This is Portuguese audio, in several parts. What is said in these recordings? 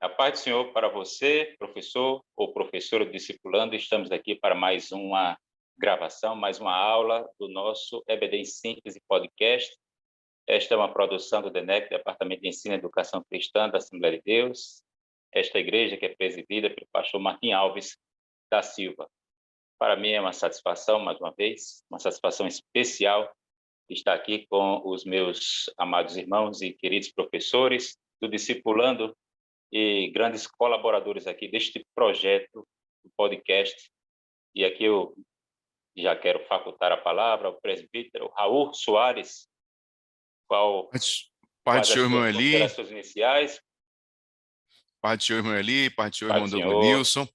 A paz do Senhor para você, professor ou professora discipulando. Estamos aqui para mais uma gravação, mais uma aula do nosso EBD em Síntese Podcast. Esta é uma produção do DENEC, Departamento de Ensino e Educação Cristã da Assembleia de Deus. Esta igreja que é presidida pelo pastor Martim Alves da Silva. Para mim é uma satisfação, mais uma vez, uma satisfação especial estar aqui com os meus amados irmãos e queridos professores do Discipulando e grandes colaboradores aqui deste projeto, do podcast. E aqui eu já quero facultar a palavra ao presbítero Raul Soares, qual Pai do faz as Senhor, irmão suas Eli, considerações iniciais. Pai do Senhor, irmão Eli, Pai do Senhor, Pai do irmão Douglas Senhor, Nilson.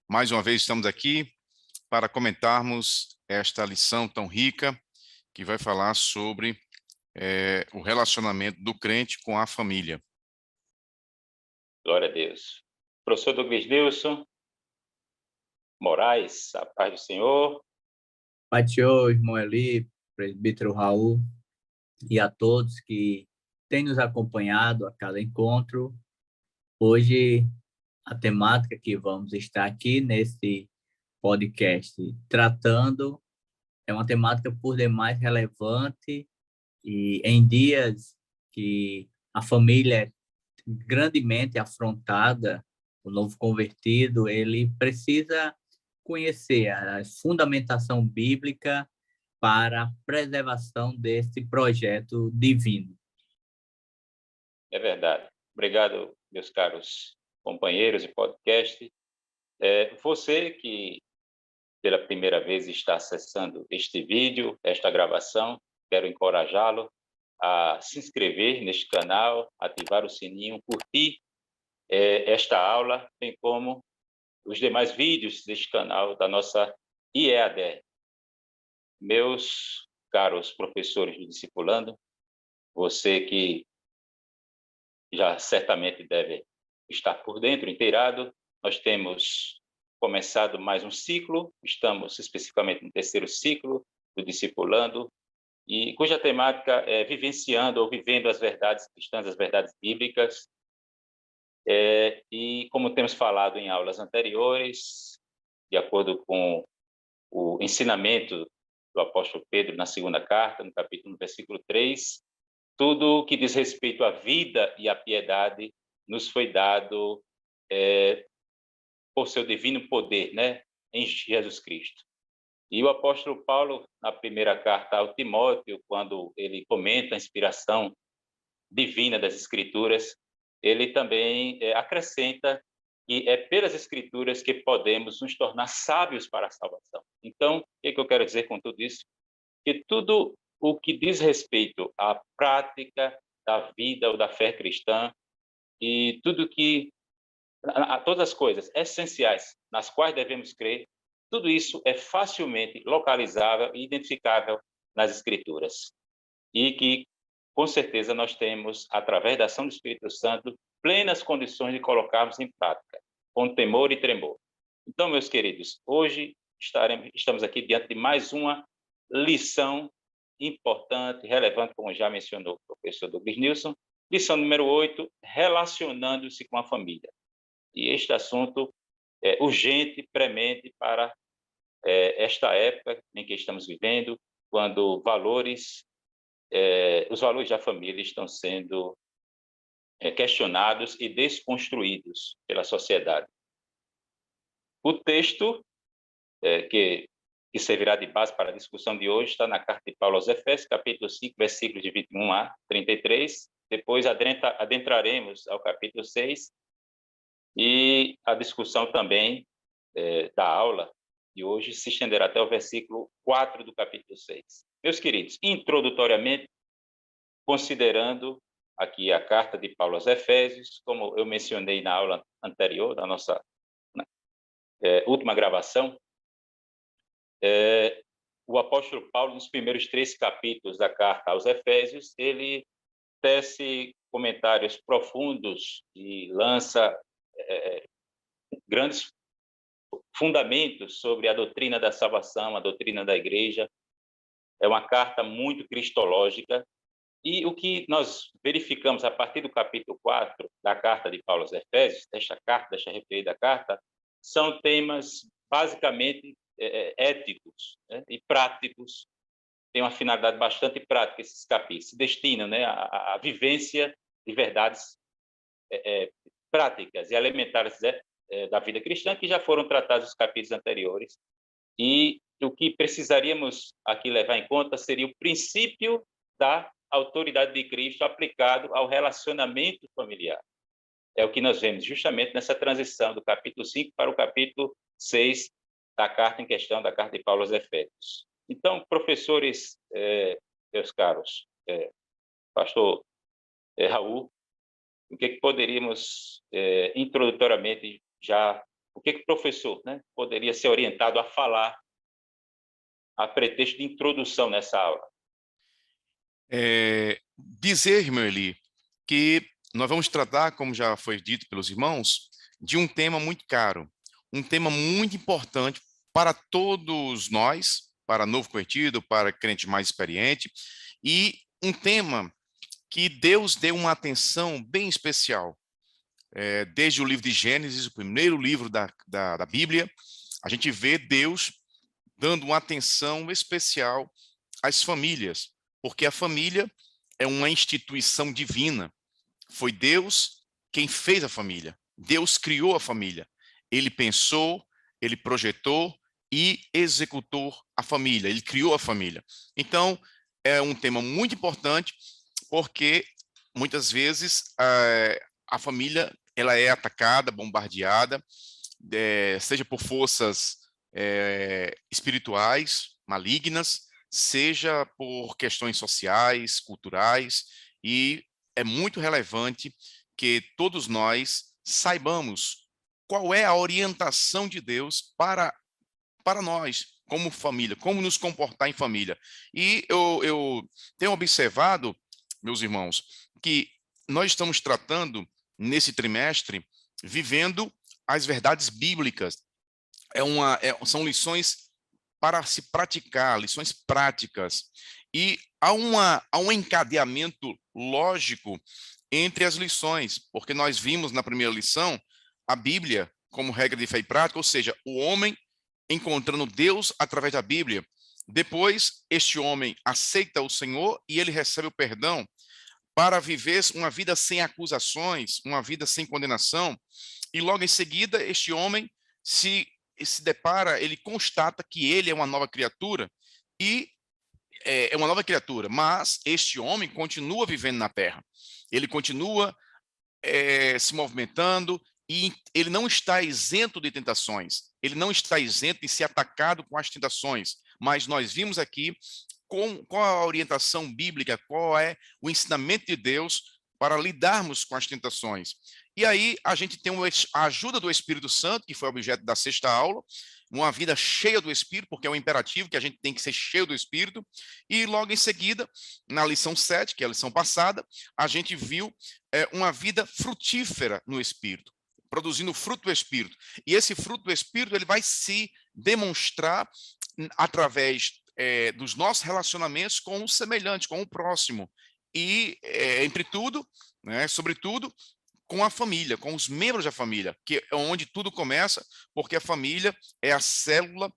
Mais uma vez estamos aqui para comentarmos esta lição tão rica que vai falar sobre o relacionamento do crente com a família. glória a Deus. Professor Douglas Nilson Moraes, a paz do Senhor. Pai do Senhor, irmão Eli, presbítero Raul, e a todos que têm nos acompanhado a cada encontro. Hoje, a temática que vamos estar aqui nesse podcast tratando é uma temática por demais relevante e em dias que a família é grandemente afrontada, o novo convertido, ele precisa conhecer a fundamentação bíblica para a preservação desse projeto divino. É verdade. Obrigado, meus caros companheiros de podcast. Você que pela primeira vez está acessando este vídeo, esta gravação, quero encorajá-lo a se inscrever neste canal, ativar o sininho, curtir esta aula, bem como os demais vídeos deste canal da nossa IEAD. Meus caros professores do Discipulando, você que já certamente deve estar por dentro, inteirado, nós temos começado mais um ciclo, estamos especificamente no terceiro ciclo do Discipulando, e cuja temática é vivenciando ou vivendo as verdades cristãs, as verdades bíblicas. E como temos falado em aulas anteriores, de acordo com o ensinamento do apóstolo Pedro na segunda carta, no capítulo 1, versículo 3, tudo que diz respeito à vida e à piedade nos foi dado por seu divino poder, né, em Jesus Cristo. E o apóstolo Paulo, na primeira carta ao Timóteo, quando ele comenta a inspiração divina das Escrituras, ele também acrescenta que é pelas Escrituras que podemos nos tornar sábios para a salvação. Então, o que eu quero dizer com tudo isso? Que tudo o que diz respeito à prática da vida ou da fé cristã e tudo que todas as coisas essenciais nas quais devemos crer, tudo isso é facilmente localizável e identificável nas Escrituras. E que, com certeza, nós temos, através da ação do Espírito Santo, plenas condições de colocarmos em prática, com temor e tremor. Então, meus queridos, hoje estamos aqui diante de mais uma lição importante, relevante, como já mencionou o professor Douglas Nilson, lição número 8, relacionando-se com a família. E este assunto é urgente, premente para esta época em que estamos vivendo, quando os valores da família estão sendo questionados e desconstruídos pela sociedade. O texto que servirá de base para a discussão de hoje está na carta de Paulo aos Efésios, capítulo 5, versículos de 21 a 33. Depois adentraremos ao capítulo 6, e a discussão também da aula de hoje se estenderá até o versículo 4 do capítulo 6. Meus queridos, introdutoriamente, considerando aqui a carta de Paulo aos Efésios, como eu mencionei na aula anterior, da nossa última gravação, o apóstolo Paulo, nos primeiros 3 capítulos da carta aos Efésios, ele tece comentários profundos e lança grandes fundamentos sobre a doutrina da salvação, a doutrina da igreja. É uma carta muito cristológica E o que nós verificamos a partir do capítulo 4 da carta de Paulo aos Efésios, desta referida carta, são temas basicamente éticos, né, e práticos. Tem uma finalidade bastante prática esses capítulos, se destinam, né, à vivência de verdades práticas e elementares da vida cristã, que já foram tratados nos capítulos anteriores. E o que precisaríamos aqui levar em conta seria o princípio da autoridade de Cristo aplicado ao relacionamento familiar. É o que nós vemos justamente nessa transição do capítulo 5 para o capítulo 6 da carta em questão, da carta de Paulo aos Efésios. Então, professores, meus caros, pastor Raul, o que poderíamos, introdutoriamente, já, o que o professor, né, poderia ser orientado a falar a pretexto de introdução nessa aula? Dizer, irmão Eli, que nós vamos tratar, como já foi dito pelos irmãos, de um tema muito caro, um tema muito importante para todos nós, para novo convertido, para crente mais experiente, e um tema que Deus deu uma atenção bem especial. Desde o livro de Gênesis, o primeiro livro da Bíblia, a gente vê Deus dando uma atenção especial às famílias, porque a família é uma instituição divina. Foi Deus quem fez a família. Deus criou a família. Ele pensou, ele projetou e executou a família. Ele criou a família. Então, é um tema muito importante, porque muitas vezes a família ela é atacada, bombardeada, seja por forças espirituais, malignas, seja por questões sociais, culturais, e é muito relevante que todos nós saibamos qual é a orientação de Deus para nós, como família, como nos comportar em família. E eu tenho observado, meus irmãos, que nós estamos tratando, nesse trimestre, vivendo as verdades bíblicas. São lições para se praticar, lições práticas. E há um encadeamento lógico entre as lições, porque nós vimos na primeira lição a Bíblia como regra de fé e prática, ou seja, o homem encontrando Deus através da Bíblia. Depois, este homem aceita o Senhor e ele recebe o perdão para viver uma vida sem acusações, uma vida sem condenação. E logo em seguida, este homem se depara, ele constata que ele é uma nova criatura, e é uma nova criatura, mas este homem continua vivendo na terra. Ele continua se movimentando, e ele não está isento de tentações, ele não está isento de ser atacado com as tentações, mas nós vimos aqui qual a orientação bíblica, qual é o ensinamento de Deus para lidarmos com as tentações. E aí a gente tem a ajuda do Espírito Santo, que foi objeto da sexta aula, uma vida cheia do Espírito, porque é um imperativo que a gente tem que ser cheio do Espírito. E logo em seguida, na lição 7, que é a lição passada, a gente viu uma vida frutífera no Espírito, produzindo o fruto do Espírito. E esse fruto do Espírito ele vai se demonstrar através dos nossos relacionamentos com o semelhante, com o próximo. E, entre tudo, né, sobretudo, com a família, com os membros da família, que é onde tudo começa, porque a família é a célula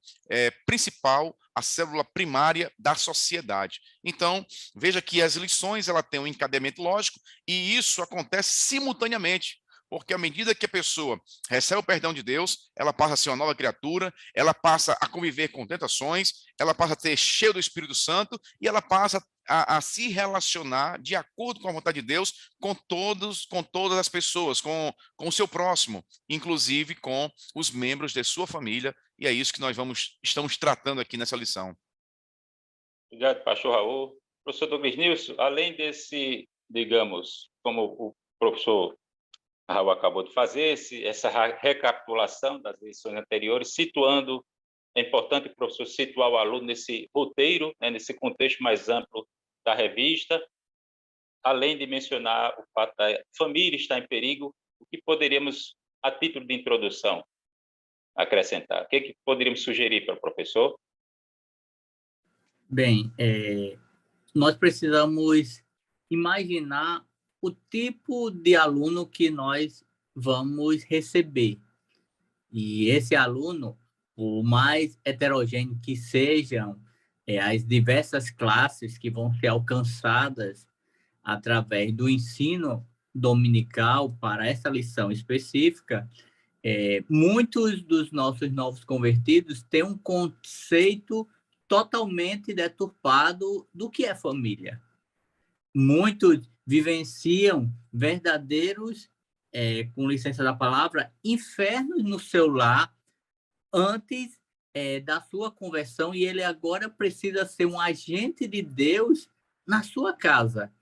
principal, a célula primária da sociedade. Então, veja que as lições ela têm um encadeamento lógico, e isso acontece simultaneamente, porque à medida que a pessoa recebe o perdão de Deus, ela passa a ser uma nova criatura, ela passa a conviver com tentações, ela passa a ser cheia do Espírito Santo, e ela passa a se relacionar de acordo com a vontade de Deus com todas as pessoas, com o seu próximo, inclusive com os membros de sua família, e é isso que nós estamos tratando aqui nessa lição. Obrigado, pastor Raul. Professor Douglas Nilson, além desse, digamos, como o professor Raul acabou de fazer, essa recapitulação das lições anteriores, situando, é importante o professor situar o aluno nesse roteiro, né, nesse contexto mais amplo da revista, além de mencionar o fato da família estar em perigo, o que poderíamos, a título de introdução, acrescentar? O que poderíamos sugerir para o professor? Bem, nós precisamos imaginar o tipo de aluno que nós vamos receber. E esse aluno, por mais heterogêneo que sejam as diversas classes que vão ser alcançadas através do ensino dominical para essa lição específica, muitos dos nossos novos convertidos têm um conceito totalmente deturpado do que é família. Muitos vivenciam verdadeiros, com licença da palavra, infernos no seu lar antes da sua conversão, e ele agora precisa ser um agente de Deus na sua casa.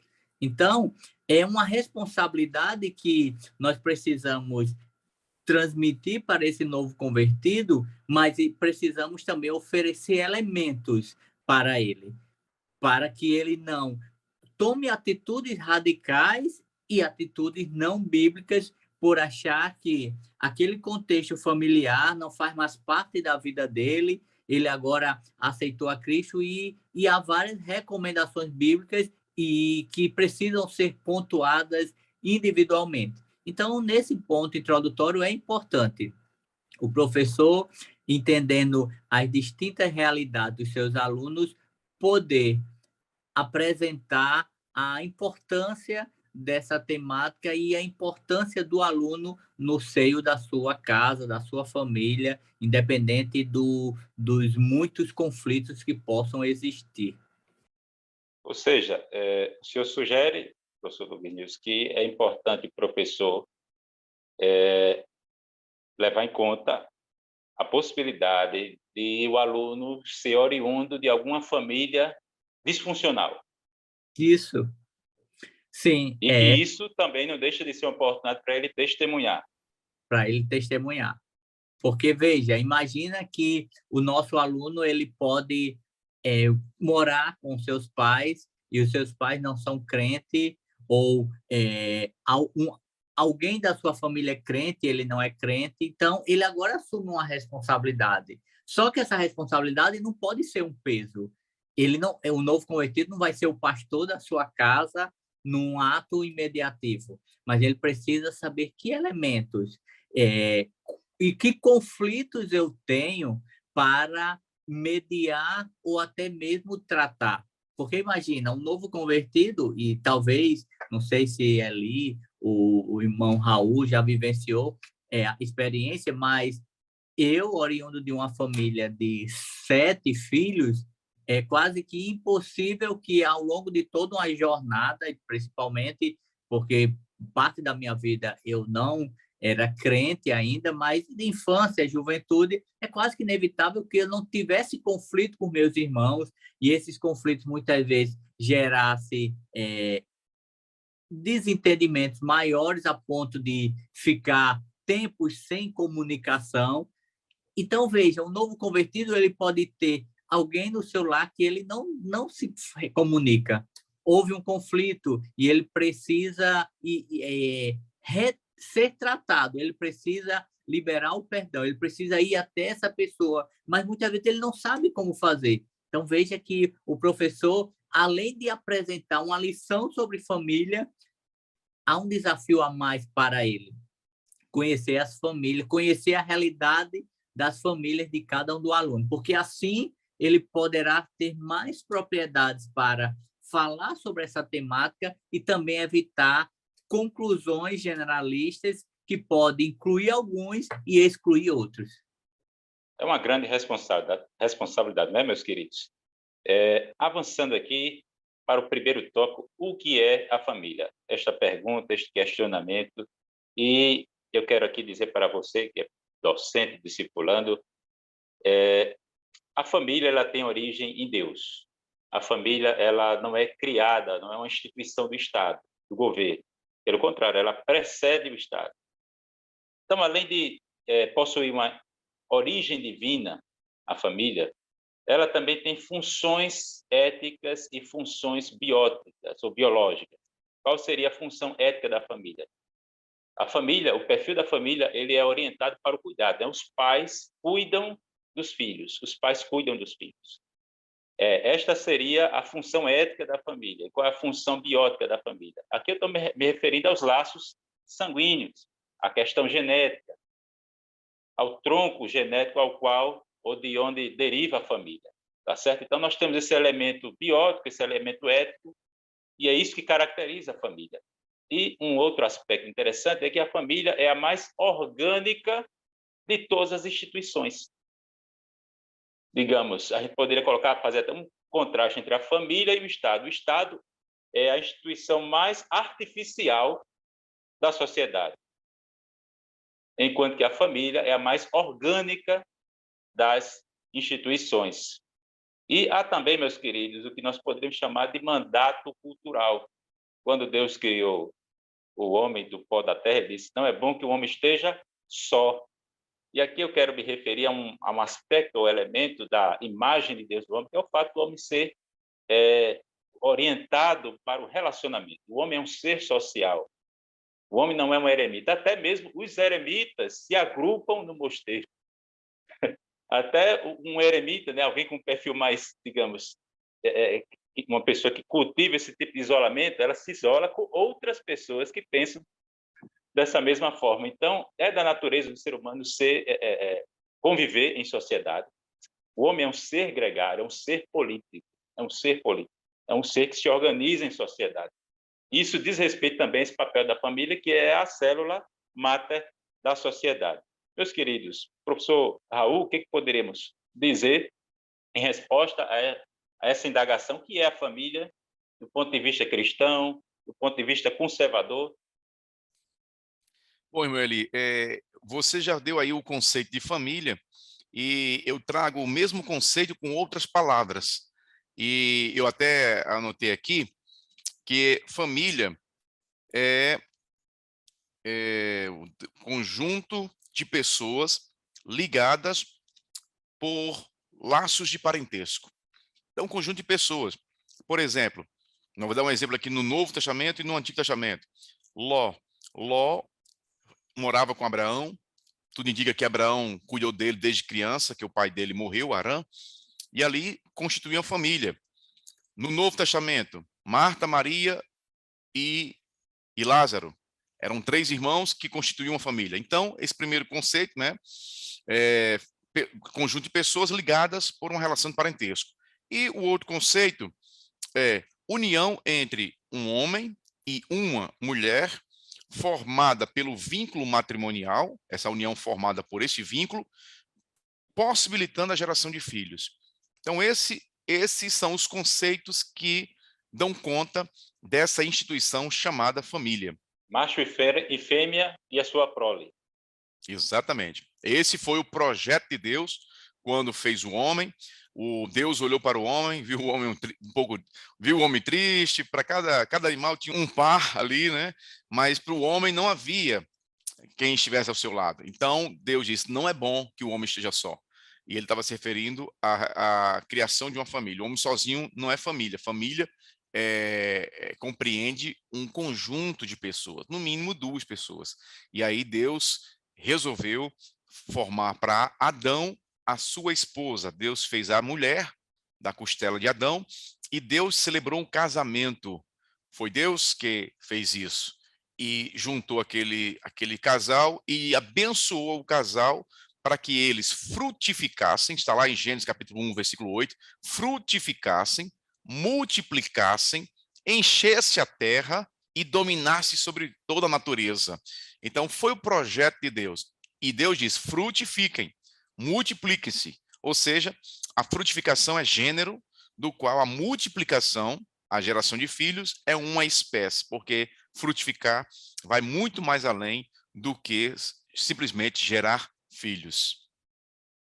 Então, é uma responsabilidade que nós precisamos transmitir para esse novo convertido, mas precisamos também oferecer elementos para ele, para que ele não tome atitudes radicais e atitudes não bíblicas por achar que aquele contexto familiar não faz mais parte da vida dele, ele agora aceitou a Cristo e há várias recomendações bíblicas e que precisam ser pontuadas individualmente. Então, nesse ponto introdutório, é importante o professor, entendendo as distintas realidades dos seus alunos, poder apresentar a importância dessa temática e a importância do aluno no seio da sua casa, da sua família, independente dos muitos conflitos que possam existir. Ou seja, o senhor sugere, professor Vinícius, que é importante o professor levar em conta a possibilidade de o aluno ser oriundo de alguma família disfuncional. Isso. Sim. E que isso também não deixa de ser uma oportunidade para ele testemunhar. Para ele testemunhar. Porque, veja, imagina que o nosso aluno ele pode morar com seus pais e os seus pais não são crentes, ou alguém da sua família é crente, ele não é crente, então ele agora assume uma responsabilidade. Só que essa responsabilidade não pode ser um peso. O novo convertido não vai ser o pastor da sua casa num ato imediativo, mas ele precisa saber que elementos e que conflitos eu tenho para mediar ou até mesmo tratar. Porque imagina, um novo convertido, e talvez, não sei se ali o irmão Raul já vivenciou a experiência, mas eu, oriundo de uma família de 7 filhos, é quase que impossível que ao longo de toda uma jornada, principalmente porque parte da minha vida eu não era crente ainda, mas de infância, juventude, é quase que inevitável que eu não tivesse conflito com meus irmãos, e esses conflitos muitas vezes gerassem desentendimentos maiores a ponto de ficar tempos sem comunicação. Então, veja, um novo convertido ele pode ter alguém no seu lar que ele não se comunica. Houve um conflito e ele precisa ser tratado, ele precisa liberar o perdão, ele precisa ir até essa pessoa, mas muitas vezes ele não sabe como fazer. Então, veja que o professor, além de apresentar uma lição sobre família, há um desafio a mais para ele. Conhecer as famílias, conhecer a realidade das famílias de cada um do aluno, porque assim ele poderá ter mais propriedades para falar sobre essa temática e também evitar conclusões generalistas que podem incluir alguns e excluir outros. É uma grande responsabilidade, né, meus queridos? Avançando aqui para o primeiro tópico, o que é a família? Esta pergunta, este questionamento, e eu quero aqui dizer para você, que é docente, discipulando, a família ela tem origem em Deus. A família ela não é criada, não é uma instituição do Estado, do governo. Pelo contrário, ela precede o Estado. Então, além de possuir uma origem divina, a família, ela também tem funções éticas e funções bióticas ou biológicas. Qual seria a função ética da família? A família, o perfil da família, ele é orientado para o cuidado. Né? Os pais cuidam dos filhos, os pais cuidam dos filhos. Esta seria a função ética da família. Qual é a função biótica da família? Aqui eu estou me referindo aos laços sanguíneos, à questão genética, ao tronco genético ao qual ou de onde deriva a família, tá certo? Então nós temos esse elemento biótico, esse elemento ético, e é isso que caracteriza a família. E um outro aspecto interessante é que a família é a mais orgânica de todas as instituições. Digamos, a gente poderia fazer até um contraste entre a família e o Estado. O Estado é a instituição mais artificial da sociedade, enquanto que a família é a mais orgânica das instituições. E há também, meus queridos, o que nós poderíamos chamar de mandato cultural. Quando Deus criou o homem do pó da terra, ele disse: não é bom que o homem esteja só. E aqui eu quero me referir a um aspecto ou elemento da imagem de Deus do homem, que é o fato do homem ser orientado para o relacionamento. O homem é um ser social. O homem não é um eremita. Até mesmo os eremitas se agrupam no mosteiro. Até um eremita, né, alguém com um perfil mais, digamos, uma pessoa que cultiva esse tipo de isolamento, ela se isola com outras pessoas que pensam dessa mesma forma. Então, é da natureza do ser humano conviver em sociedade. O homem é um ser gregário, é um ser político, é um ser político, é um ser que se organiza em sociedade. Isso diz respeito também a esse papel da família, que é a célula máter da sociedade. Meus queridos, professor Raul, o que poderíamos dizer em resposta a essa indagação, que é a família, do ponto de vista cristão, do ponto de vista conservador? Bom, irmão Eli, você já deu aí o conceito de família, e eu trago o mesmo conceito com outras palavras. E eu até anotei aqui que família é o conjunto de pessoas ligadas por laços de parentesco. Então, um conjunto de pessoas. Por exemplo, eu vou dar um exemplo aqui no Novo Testamento e no Antigo Testamento. Ló morava com Abraão. Tudo indica que Abraão cuidou dele desde criança, que o pai dele morreu, Arã, e ali constituíam a família. No Novo Testamento, Marta, Maria e Lázaro. Eram 3 irmãos que constituíam uma família. Então, esse primeiro conceito, né, conjunto de pessoas ligadas por uma relação de parentesco. E o outro conceito é união entre um homem e uma mulher formada pelo vínculo matrimonial, essa união formada por esse vínculo, possibilitando a geração de filhos. Então, esses são os conceitos que dão conta dessa instituição chamada família. Macho e fêmea e a sua prole. Exatamente. Esse foi o projeto de Deus quando fez o homem. O Deus olhou para o homem, viu o homem viu o homem triste. Para cada animal tinha um par ali, né? Mas para o homem não havia quem estivesse ao seu lado. Então Deus disse: não é bom que o homem esteja só. E ele estava se referindo à criação de uma família. O homem sozinho não é família. Família compreende um conjunto de pessoas, no mínimo 2 pessoas. E aí Deus resolveu formar para Adão a sua esposa. Deus fez a mulher da costela de Adão e Deus celebrou um casamento. Foi Deus que fez isso e juntou aquele casal e abençoou o casal para que eles frutificassem. Está lá em Gênesis capítulo 1, versículo 8, frutificassem, multiplicassem, enchesse a terra e dominasse sobre toda a natureza. Então, foi o projeto de Deus. E Deus diz: frutifiquem, multipliquem-se. Ou seja, a frutificação é gênero, do qual a multiplicação, a geração de filhos, é uma espécie, porque frutificar vai muito mais além do que simplesmente gerar filhos.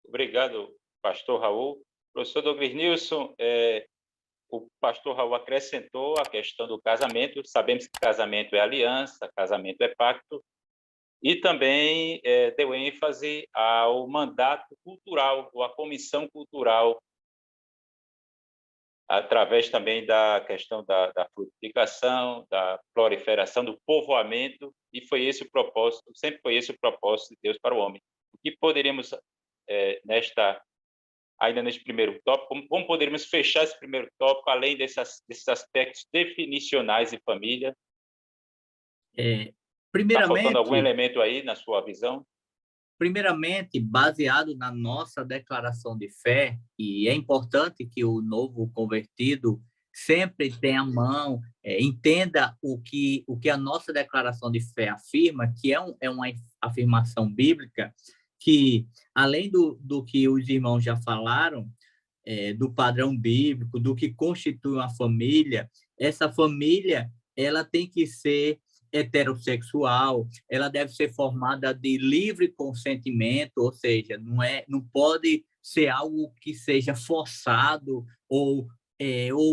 Obrigado, pastor Raul. Professor Douglas Nilson, o pastor Raul acrescentou a questão do casamento. Sabemos que casamento é aliança, casamento é pacto, e também deu ênfase ao mandato cultural, ou à comissão cultural, através também da questão da frutificação, da proliferação, do povoamento, e foi esse o propósito, sempre foi esse o propósito de Deus para o homem. O que poderíamos, nesta ainda nesse primeiro tópico? Como poderíamos fechar esse primeiro tópico, além desses aspectos definicionais de família? Está faltando algum elemento aí na sua visão? Primeiramente, baseado na nossa declaração de fé, e é importante que o novo convertido sempre tenha a mão, entenda o que a nossa declaração de fé afirma, que é uma afirmação bíblica, que, além do que os irmãos já falaram, do padrão bíblico, do que constitui uma família, essa família ela tem que ser heterossexual, ela deve ser formada de livre consentimento, ou seja, não pode ser algo que seja forçado ou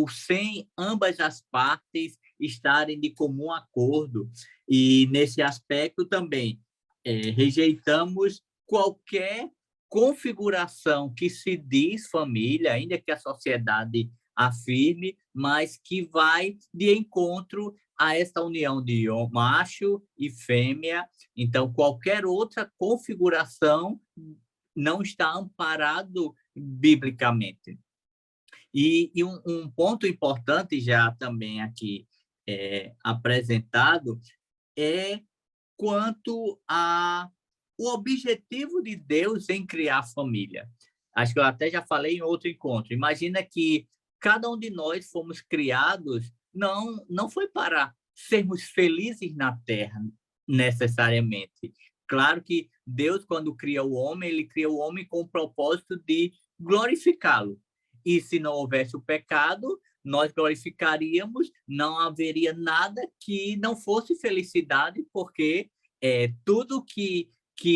sem ambas as partes estarem de comum acordo. E nesse aspecto também rejeitamos qualquer configuração que se diz família, ainda que a sociedade afirme, mas que vai de encontro a esta união de macho e fêmea. Então, qualquer outra configuração não está amparado biblicamente. E um ponto importante já também aqui apresentado é quanto o objetivo de Deus em criar a família. Acho que eu até já falei em outro encontro. Imagina que cada um de nós fomos criados, não foi para sermos felizes na Terra, necessariamente. Claro que Deus, quando cria o homem, ele cria o homem com o propósito de glorificá-lo. E se não houvesse o pecado, nós glorificaríamos, não haveria nada que não fosse felicidade, porque tudo que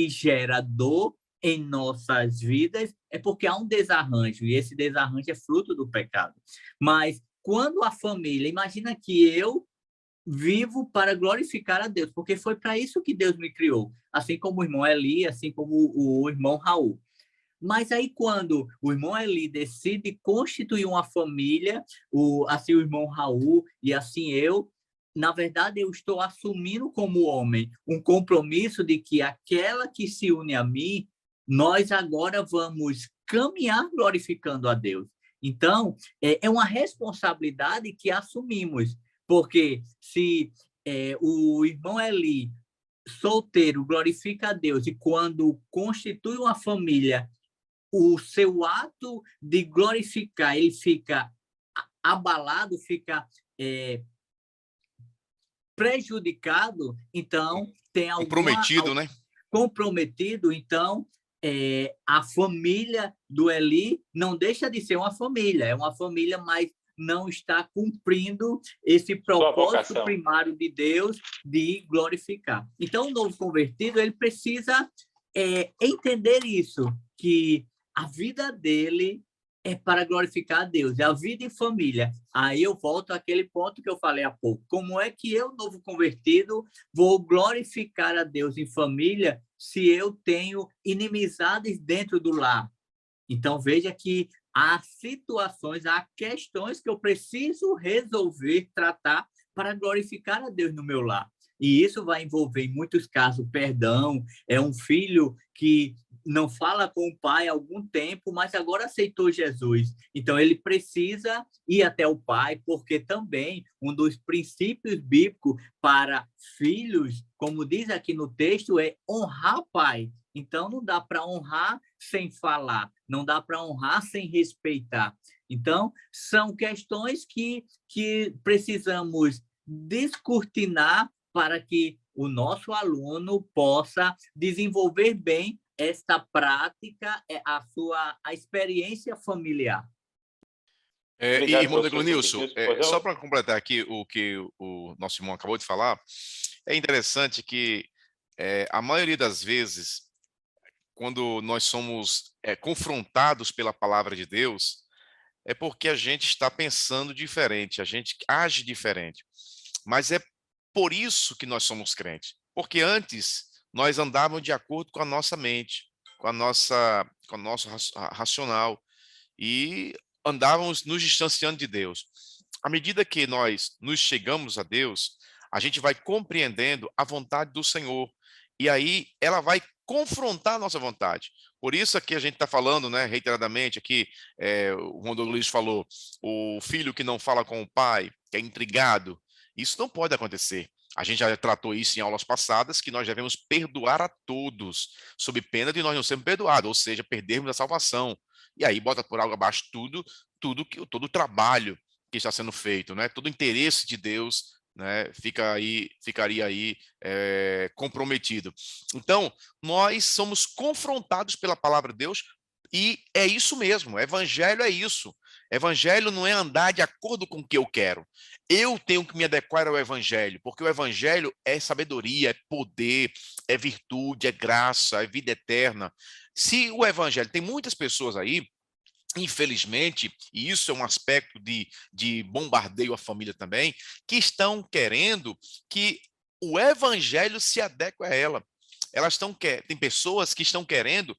gera dor em nossas vidas é porque há um desarranjo, e esse desarranjo é fruto do pecado. Mas quando a família, imagina que eu vivo para glorificar a Deus, porque foi para isso que Deus me criou, assim como o irmão Eli, assim como o irmão Raul. Mas aí, quando o irmão Eli decide constituir uma família, assim o irmão Raul e assim eu, na verdade, eu estou assumindo como homem um compromisso de que aquela que se une a mim, nós agora vamos caminhar glorificando a Deus. Então, é uma responsabilidade que assumimos, porque se o irmão Eli, solteiro, glorifica a Deus, e quando constitui uma família, o seu ato de glorificar, ele fica abalado, fica prejudicado, então tem comprometido, né? Comprometido, então a família do Eli não deixa de ser uma família, é uma família, mas não está cumprindo esse propósito primário de Deus de glorificar. Então, o novo convertido, ele precisa entender isso, que a vida dele é para glorificar a Deus, é a vida em família. Aí eu volto àquele ponto que eu falei há pouco. Como é que eu, novo convertido, vou glorificar a Deus em família se eu tenho inimizades dentro do lar? Então, veja que há situações, há questões que eu preciso resolver, tratar para glorificar a Deus no meu lar. E isso vai envolver, em muitos casos, perdão. É um filho que não fala com o pai há algum tempo, mas agora aceitou Jesus. Então, ele precisa ir até o pai, porque também um dos princípios bíblicos para filhos, como diz aqui no texto, é honrar o pai. Então, não dá para honrar sem falar, não dá para honrar sem respeitar. Então, são questões que precisamos descortinar para que o nosso aluno possa desenvolver bem esta prática, a experiência familiar. Irmão Deglonilson, só para completar aqui o que o nosso irmão acabou de falar, é interessante que a maioria das vezes, quando nós somos confrontados pela palavra de Deus, é porque a gente está pensando diferente, a gente age diferente. Mas é por isso que nós somos crentes, porque antes nós andávamos de acordo com a nossa mente, com o nosso racional, e andávamos nos distanciando de Deus. À medida que nós nos chegamos a Deus, a gente vai compreendendo a vontade do Senhor, e aí ela vai confrontar a nossa vontade. Por isso aqui a gente está falando, né, reiteradamente, aqui o Rodolfo Luiz falou, o filho que não fala com o pai, que é intrigado, isso não pode acontecer. A gente já tratou isso em aulas passadas, que nós devemos perdoar a todos, sob pena de nós não sermos perdoados, ou seja, perdermos a salvação. E aí bota por água abaixo todo o trabalho que está sendo feito, né? Todo o interesse de Deus, né? Ficaria aí comprometido. Então, nós somos confrontados pela palavra de Deus e é isso mesmo, evangelho é isso. Evangelho não é andar de acordo com o que eu quero. Eu tenho que me adequar ao evangelho, porque o evangelho é sabedoria, é poder, é virtude, é graça, é vida eterna. Se o evangelho, tem muitas pessoas aí, infelizmente, e isso é um aspecto de bombardeio à família também, que estão querendo que o evangelho se adeque a ela. Tem pessoas que estão querendo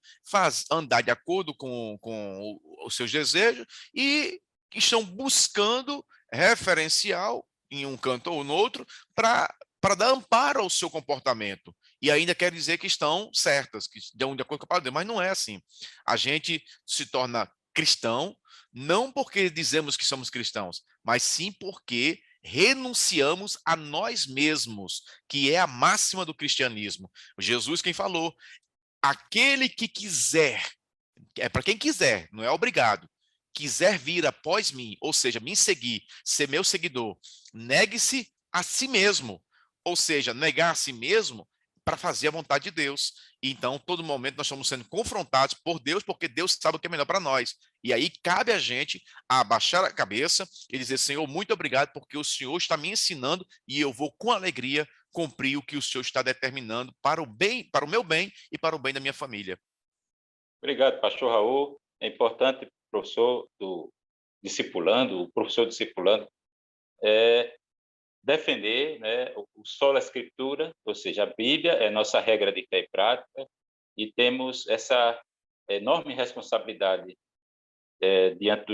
andar de acordo com os seus desejos e estão buscando referencial em um canto ou no outro para dar amparo ao seu comportamento. E ainda quer dizer que estão certas, que dão de acordo com a palavra de Deus, mas não é assim. A gente se torna cristão, não porque dizemos que somos cristãos, mas sim porque renunciamos a nós mesmos, que é a máxima do cristianismo. Jesus quem falou, aquele que quiser, é para quem quiser, não é obrigado, quiser vir após mim, ou seja, me seguir, ser meu seguidor, negue-se a si mesmo, ou seja, negar a si mesmo para fazer a vontade de Deus. E então, todo momento nós estamos sendo confrontados por Deus, porque Deus sabe o que é melhor para nós. E aí cabe a gente abaixar a cabeça e dizer, Senhor, muito obrigado, porque o Senhor está me ensinando e eu vou com alegria cumprir o que o Senhor está determinando para o bem, para o meu bem e para o bem da minha família. Obrigado, pastor Raul. É importante, professor o professor discipulando, defender, né, o sola escritura, ou seja, a Bíblia é nossa regra de fé e prática, e temos essa enorme responsabilidade diante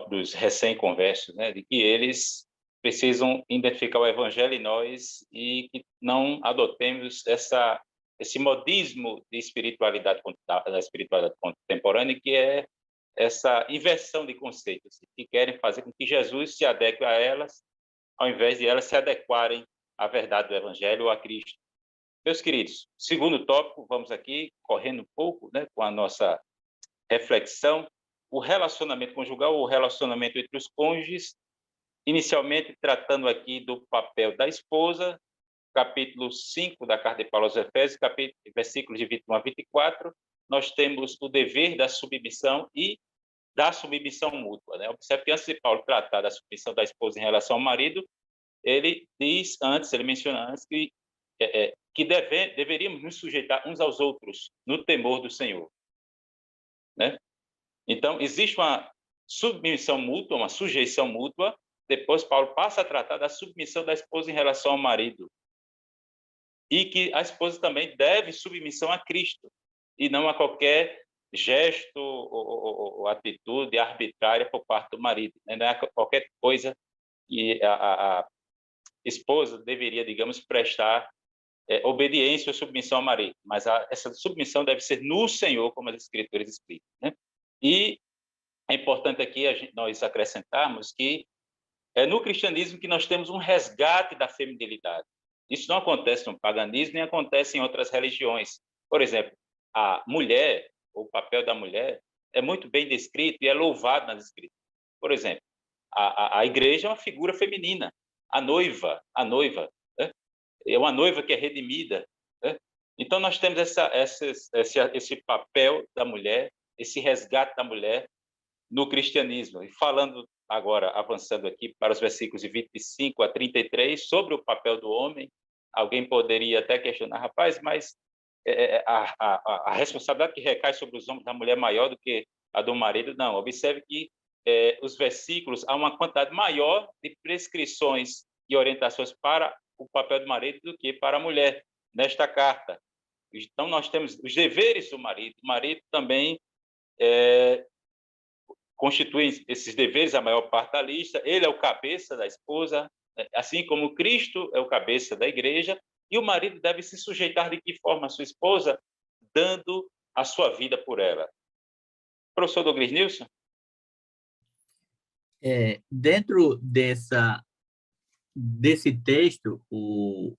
dos recém-conversos, né, de que eles precisam identificar o evangelho em nós e que não adotemos esse modismo de espiritualidade contemporânea, que é essa inversão de conceitos, que querem fazer com que Jesus se adeque a elas, ao invés de elas se adequarem à verdade do evangelho ou a Cristo. Meus queridos, segundo tópico, vamos aqui, correndo um pouco, né, com a nossa reflexão, o relacionamento conjugal, o relacionamento entre os cônjuges, inicialmente tratando aqui do papel da esposa, capítulo 5 da carta de Paulo aos Efésios, versículos de 21 a 24, nós temos o dever da submissão e da submissão mútua, né? Observe que antes de Paulo tratar da submissão da esposa em relação ao marido, ele menciona antes que deveríamos nos sujeitar uns aos outros no temor do Senhor, né? Então, existe uma submissão mútua, uma sujeição mútua. Depois, Paulo passa a tratar da submissão da esposa em relação ao marido. E que a esposa também deve submissão a Cristo, e não a qualquer gesto ou atitude arbitrária por parte do marido. Não é qualquer coisa que a esposa deveria, digamos, prestar obediência ou submissão ao marido. Mas essa submissão deve ser no Senhor, como as Escrituras explicam, né? E é importante aqui nós acrescentarmos que é no cristianismo que nós temos um resgate da feminilidade. Isso não acontece no paganismo, nem acontece em outras religiões. Por exemplo, a mulher, o papel da mulher, é muito bem descrito e é louvado nas Escrituras. Por exemplo, a igreja é uma figura feminina. A noiva, né? É uma noiva que é redimida, né? Então, nós temos esse papel da mulher, esse resgate da mulher no cristianismo. E falando agora, avançando aqui para os versículos de 25 a 33, sobre o papel do homem, alguém poderia até questionar, rapaz, mas a responsabilidade que recai sobre os homens da mulher é maior do que a do marido? Não, observe que os versículos, há uma quantidade maior de prescrições e orientações para o papel do marido do que para a mulher nesta carta. Então, nós temos os deveres do marido. O marido também constitui esses deveres a maior parte da lista. Ele é o cabeça da esposa, assim como Cristo é o cabeça da igreja, e o marido deve se sujeitar de que forma a sua esposa? dando a sua vida por ela. Professor Douglas Nilson? Dentro desse texto, o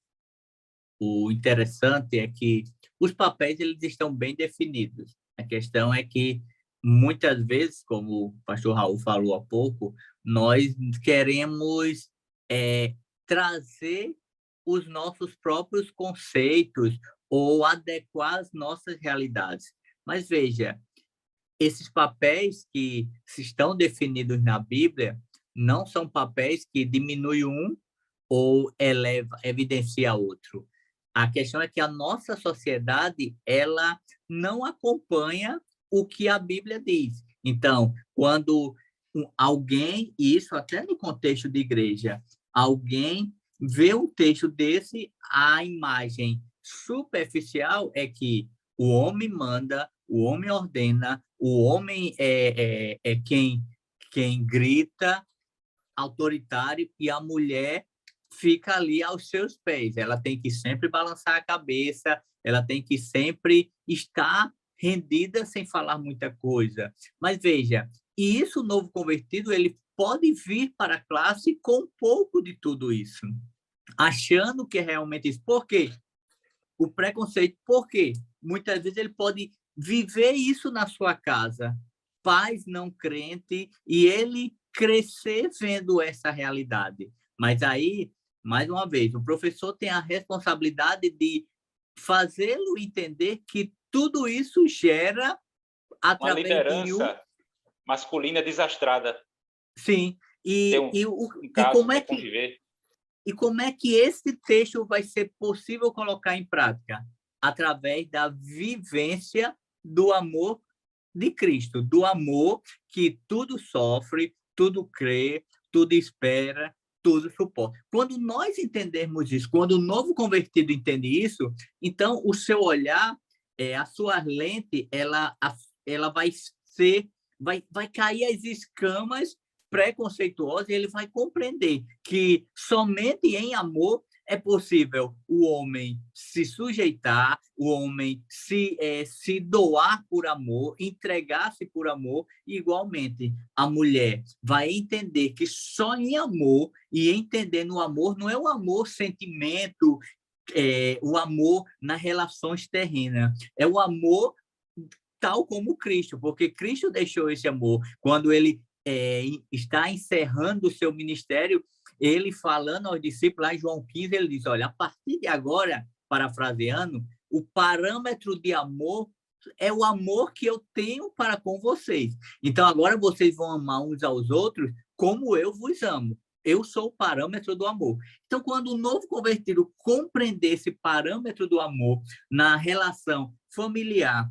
interessante é que os papéis eles estão bem definidos. A questão é que, muitas vezes, como o pastor Raul falou há pouco, nós queremos trazer os nossos próprios conceitos ou adequar as nossas realidades. Mas veja, esses papéis que se estão definidos na Bíblia não são papéis que diminuem um ou evidencia outro. A questão é que a nossa sociedade ela não acompanha o que a Bíblia diz. Então, quando alguém, e isso até no contexto de igreja, alguém vê um texto desse, a imagem superficial é que o homem manda, o homem ordena, o homem é quem grita, autoritário, e a mulher fica ali aos seus pés. Ela tem que sempre balançar a cabeça, ela tem que sempre estar rendida sem falar muita coisa. Mas veja, e isso o novo convertido, ele pode vir para a classe com um pouco de tudo isso, achando que é realmente isso. Por quê? O preconceito, por quê? Muitas vezes ele pode viver isso na sua casa, pais não crentes, e ele crescer vendo essa realidade. Mas aí, mais uma vez, o professor tem a responsabilidade de fazê-lo entender que tudo isso gera uma através liderança masculina desastrada. Sim. E como é que esse texto vai ser possível colocar em prática? Através da vivência do amor de Cristo, do amor que tudo sofre, tudo crê, tudo espera, tudo suporta. Quando nós entendermos isso, quando o novo convertido entende isso, então o seu olhar, a sua lente, ela vai cair as escamas preconceituosas, e ele vai compreender que somente em amor é possível o homem se sujeitar, o homem se doar por amor, entregar-se por amor, e igualmente a mulher vai entender que só em amor, e entendendo o amor, não é o amor sentimento, o amor nas relações terrenas, é o amor tal como Cristo, porque Cristo deixou esse amor. Quando ele está encerrando o seu ministério, ele falando aos discípulos, lá em João 15, ele diz, olha, a partir de agora, parafraseando, o parâmetro de amor é o amor que eu tenho para com vocês. Então, agora vocês vão amar uns aos outros como eu vos amo. Eu sou o parâmetro do amor. Então, quando o novo convertido compreender esse parâmetro do amor na relação familiar,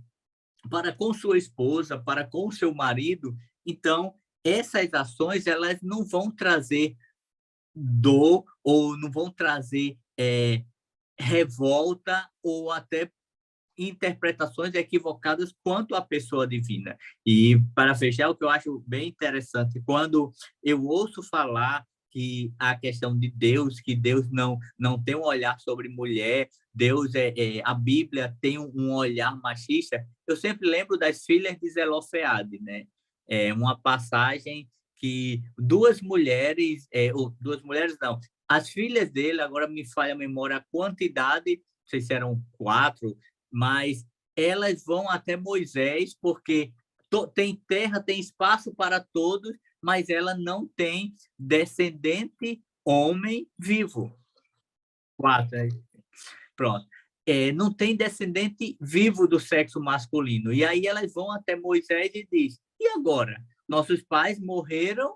para com sua esposa, para com o seu marido, então essas ações elas não vão trazer dor ou não vão trazer revolta ou até interpretações equivocadas quanto à pessoa divina. E, para fechar, o que eu acho bem interessante, quando eu ouço falar que a questão de Deus, que Deus não tem um olhar sobre mulher, Deus a Bíblia tem um olhar machista, eu sempre lembro das filhas de Zelofeade, né? Uma passagem que duas mulheres não, as filhas dele, agora me falha a memória a quantidade, não sei se eram 4, mas elas vão até Moisés, porque tem terra, tem espaço para todos, mas ela não tem descendente homem vivo. 4, pronto. Não tem descendente vivo do sexo masculino. E aí elas vão até Moisés e diz: e agora? Nossos pais morreram,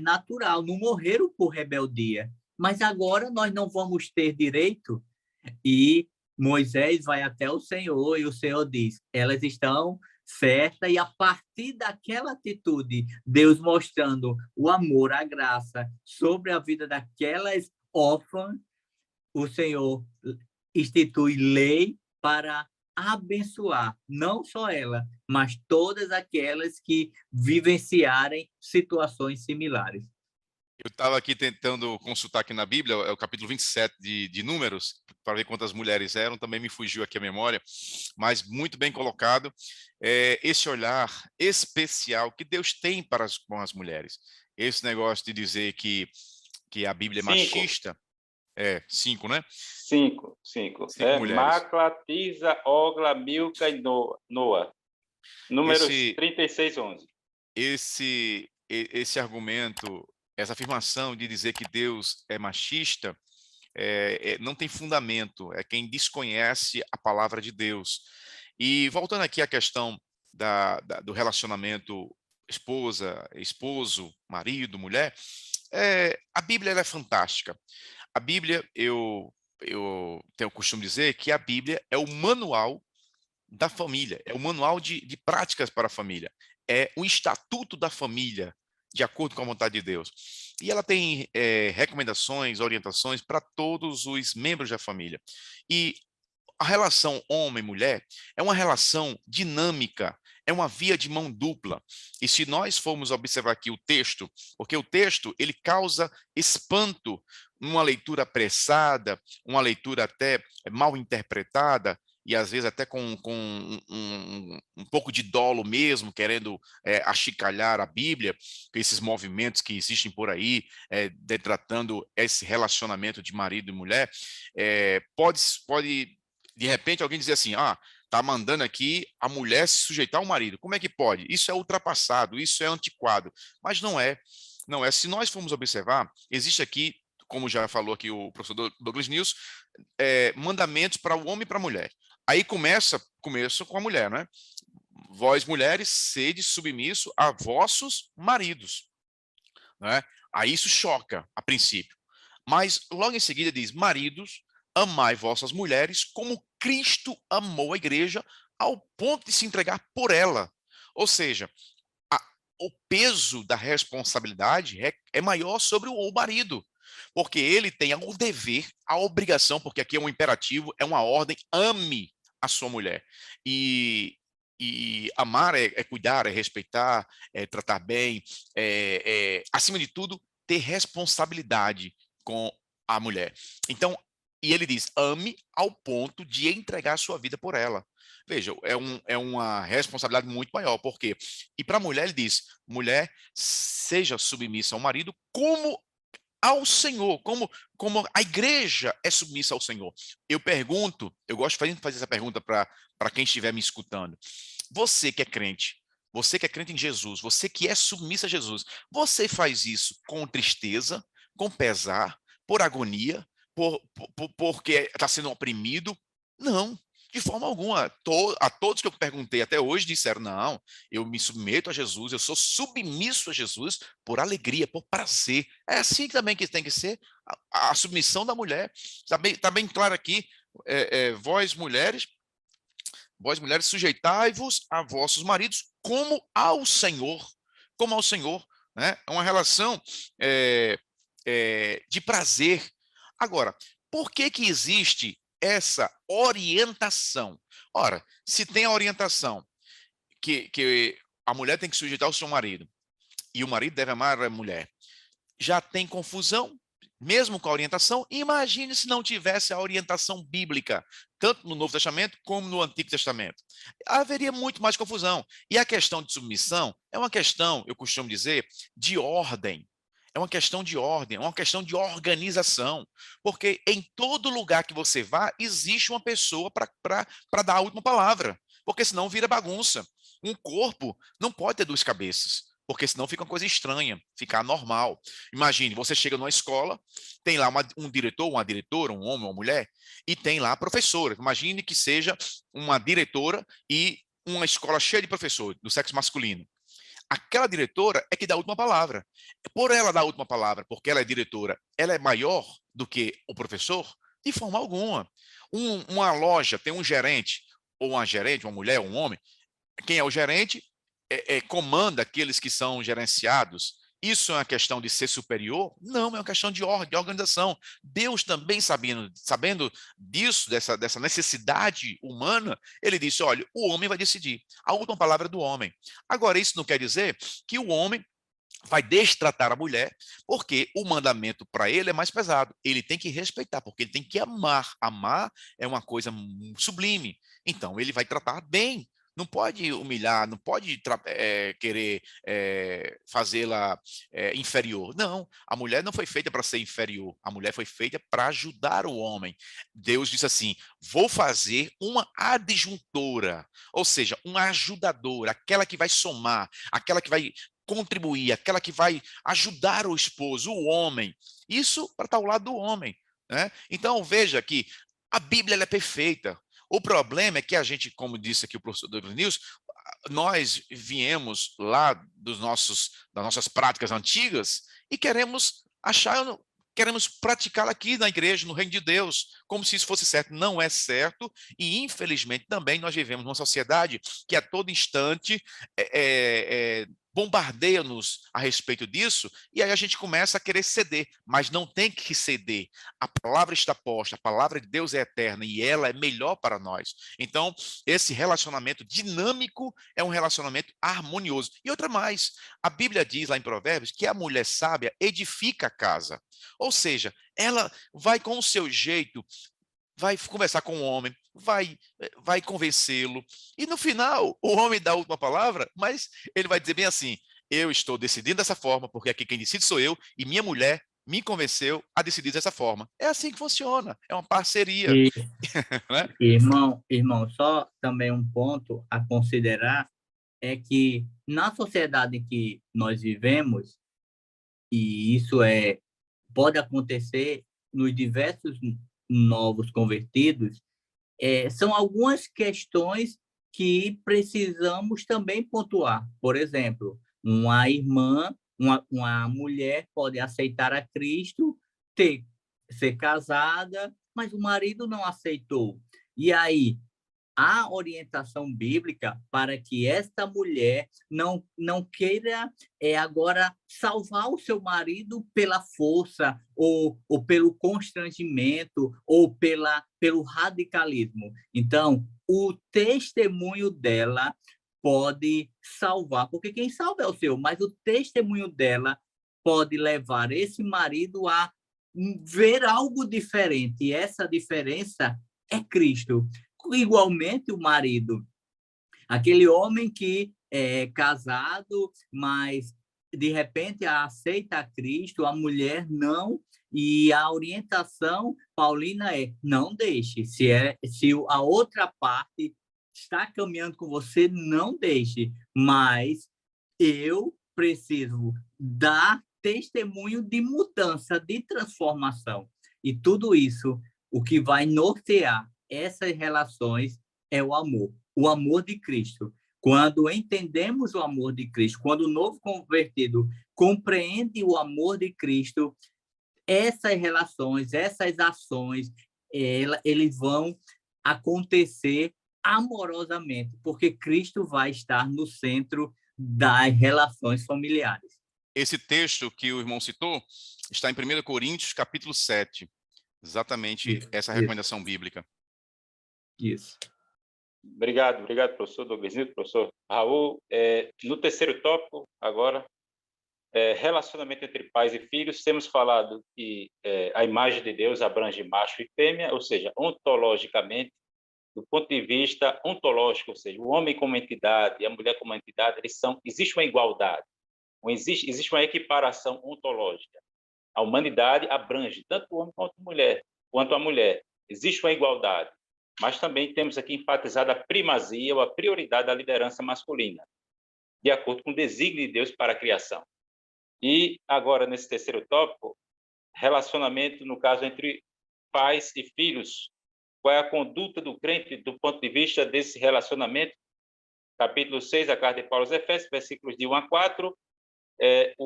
natural, não morreram por rebeldia. Mas agora nós não vamos ter direito? E Moisés vai até o Senhor e o Senhor diz: elas estão certas, e a partir daquela atitude, Deus mostrando o amor, a graça sobre a vida daquelas órfãs, o Senhor institui lei para abençoar não só ela, mas todas aquelas que vivenciarem situações similares. Eu estava aqui tentando consultar aqui na Bíblia, é o capítulo 27 de Números, para ver quantas mulheres eram, também me fugiu aqui a memória, mas muito bem colocado, esse olhar especial que Deus tem para com as mulheres. Esse negócio de dizer que a Bíblia é 5, machista, 5, né? 5, 5. 5 mulheres. Macla, Tisa, Ogla, Milca e Noa. Números Esse, 36, 11. esse argumento, essa afirmação de dizer que Deus é machista, não tem fundamento, é quem desconhece a palavra de Deus. E voltando aqui à questão do relacionamento esposa, esposo, marido, mulher, a Bíblia ela é fantástica. A Bíblia, eu tenho o costume de dizer que a Bíblia é o manual da família, é o manual de práticas para a família, é o estatuto da família, de acordo com a vontade de Deus. E ela tem recomendações, orientações para todos os membros da família. E a relação homem-mulher é uma relação dinâmica, é uma via de mão dupla. E se nós formos observar aqui o texto, porque o texto ele causa espanto, uma leitura apressada, uma leitura até mal interpretada, e às vezes até com um pouco de dolo mesmo, querendo achicalhar a Bíblia, esses movimentos que existem por aí, detratando esse relacionamento de marido e mulher, pode de repente alguém dizer assim, tá mandando aqui a mulher se sujeitar ao marido. Como é que pode? Isso é ultrapassado, isso é antiquado. Mas não é. Não é. Se nós formos observar, existe aqui, como já falou aqui o professor Douglas News, mandamentos para o homem e para a mulher. Aí começa com a mulher, né? Vós, mulheres, sede submisso a vossos maridos. Né? Aí isso choca, a princípio. Mas logo em seguida diz, maridos, amai vossas mulheres como Cristo amou a igreja ao ponto de se entregar por ela. Ou seja, o peso da responsabilidade é maior sobre o marido, porque ele tem o dever, a obrigação, porque aqui é um imperativo, é uma ordem, ame a sua mulher. E amar é cuidar, é respeitar, é tratar bem, acima de tudo, ter responsabilidade com a mulher. Então, e ele diz, ame ao ponto de entregar a sua vida por ela. Veja, é uma responsabilidade muito maior, porque e para a mulher ele diz, mulher, seja submissa ao marido como ao Senhor, como a igreja é submissa ao Senhor. Eu pergunto, eu gosto de fazer essa pergunta para quem estiver me escutando. Você que é crente em Jesus, você que é submissa a Jesus, você faz isso com tristeza, com pesar, por agonia, porque está sendo oprimido? Não, de forma alguma. A todos que eu perguntei até hoje disseram, não, eu me submeto a Jesus, eu sou submisso a Jesus por alegria, por prazer. É assim também que tem que ser a submissão da mulher. Tá bem claro aqui, vós mulheres, sujeitai-vos a vossos maridos como ao Senhor, né? É uma relação de prazer. Agora, por que existe essa orientação? Ora, se tem a orientação que a mulher tem que sujeitar ao seu marido e o marido deve amar a mulher, já tem confusão, mesmo com a orientação. Imagine se não tivesse a orientação bíblica, tanto no Novo Testamento como no Antigo Testamento. Haveria muito mais confusão. E a questão de submissão é uma questão, eu costumo dizer, de ordem. É uma questão de ordem, é uma questão de organização. Porque em todo lugar que você vá, existe uma pessoa para dar a última palavra. Porque senão vira bagunça. Um corpo não pode ter duas cabeças, porque senão fica uma coisa estranha, fica anormal. Imagine, você chega numa escola, tem lá um diretor, uma diretora, um homem, uma mulher, e tem lá a professora. Imagine que seja uma diretora e uma escola cheia de professores do sexo masculino. Aquela diretora é que dá a última palavra. Por ela dar a última palavra, porque ela é diretora, ela é maior do que o professor? De forma alguma. Uma loja tem um gerente, ou uma gerente, uma mulher, um homem. Quem é o gerente comanda aqueles que são gerenciados. Isso é uma questão de ser superior? Não, é uma questão de ordem, de organização. Deus também, sabendo disso, dessa necessidade humana, ele disse, olha, o homem vai decidir. A última palavra é do homem. Agora, isso não quer dizer que o homem vai destratar a mulher, porque o mandamento para ele é mais pesado. Ele tem que respeitar, porque ele tem que amar. Amar é uma coisa sublime. Então, ele vai tratar bem. Não pode humilhar, não pode querer fazê-la inferior. Não, a mulher não foi feita para ser inferior. A mulher foi feita para ajudar o homem. Deus disse assim, vou fazer uma adjuntora, ou seja, uma ajudadora, aquela que vai somar, aquela que vai contribuir, aquela que vai ajudar o esposo, o homem. Isso para estar ao lado do homem, né? Então, veja que a Bíblia ela é perfeita. O problema é que a gente, como disse aqui o professor Douglas News, nós viemos lá das nossas práticas antigas e queremos praticá-la aqui na igreja, no reino de Deus, como se isso fosse certo. Não é certo e, infelizmente, também nós vivemos numa sociedade que a todo instante bombardeia-nos a respeito disso, e aí a gente começa a querer ceder, mas não tem que ceder. A palavra está posta, a palavra de Deus é eterna e ela é melhor para nós. Então, esse relacionamento dinâmico é um relacionamento harmonioso. E outra mais, a Bíblia diz lá em Provérbios que a mulher sábia edifica a casa. Ou seja, ela vai com o seu jeito, vai conversar com o homem, vai convencê-lo, e no final, o homem dá a última palavra, mas ele vai dizer bem assim, eu estou decidindo dessa forma, porque aqui quem decide sou eu, e minha mulher me convenceu a decidir dessa forma. É assim que funciona, é uma parceria. E, Né? irmão, só também um ponto a considerar é que na sociedade em que nós vivemos, e isso pode acontecer nos diversos novos convertidos, são algumas questões que precisamos também pontuar. Por exemplo, uma irmã, uma mulher pode aceitar a Cristo, ser casada, mas o marido não aceitou. E aí, a orientação bíblica para que esta mulher não queira agora salvar o seu marido pela força ou pelo constrangimento ou pelo radicalismo. Então, o testemunho dela pode salvar, porque quem salva é o seu, mas o testemunho dela pode levar esse marido a ver algo diferente, e essa diferença é Cristo. Igualmente o marido, aquele homem que é casado, mas de repente aceita a Cristo, a mulher não, e a orientação paulina é não deixe, se a outra parte está caminhando com você, não deixe, mas eu preciso dar testemunho de mudança, de transformação, e tudo isso, o que vai nortear essas relações é o amor de Cristo. Quando entendemos o amor de Cristo, quando o novo convertido compreende o amor de Cristo, essas relações, essas ações, eles vão acontecer amorosamente, porque Cristo vai estar no centro das relações familiares. Esse texto que o irmão citou está em 1 Coríntios, capítulo 7. Exatamente essa recomendação bíblica. Isso. Obrigado, professor Douglas, professor Raul. No terceiro tópico, agora, relacionamento entre pais e filhos, temos falado que a imagem de Deus abrange macho e fêmea, ou seja, ontologicamente, do ponto de vista ontológico, ou seja, o homem como entidade e a mulher como entidade, existe uma igualdade, existe uma equiparação ontológica. A humanidade abrange tanto o homem quanto a mulher. Existe uma igualdade. Mas também temos aqui enfatizado a primazia ou a prioridade da liderança masculina, de acordo com o desígnio de Deus para a criação. E agora, nesse terceiro tópico, relacionamento, no caso, entre pais e filhos. Qual é a conduta do crente do ponto de vista desse relacionamento? Capítulo 6, a carta de Paulo aos Efésios, versículos de 1 a 4.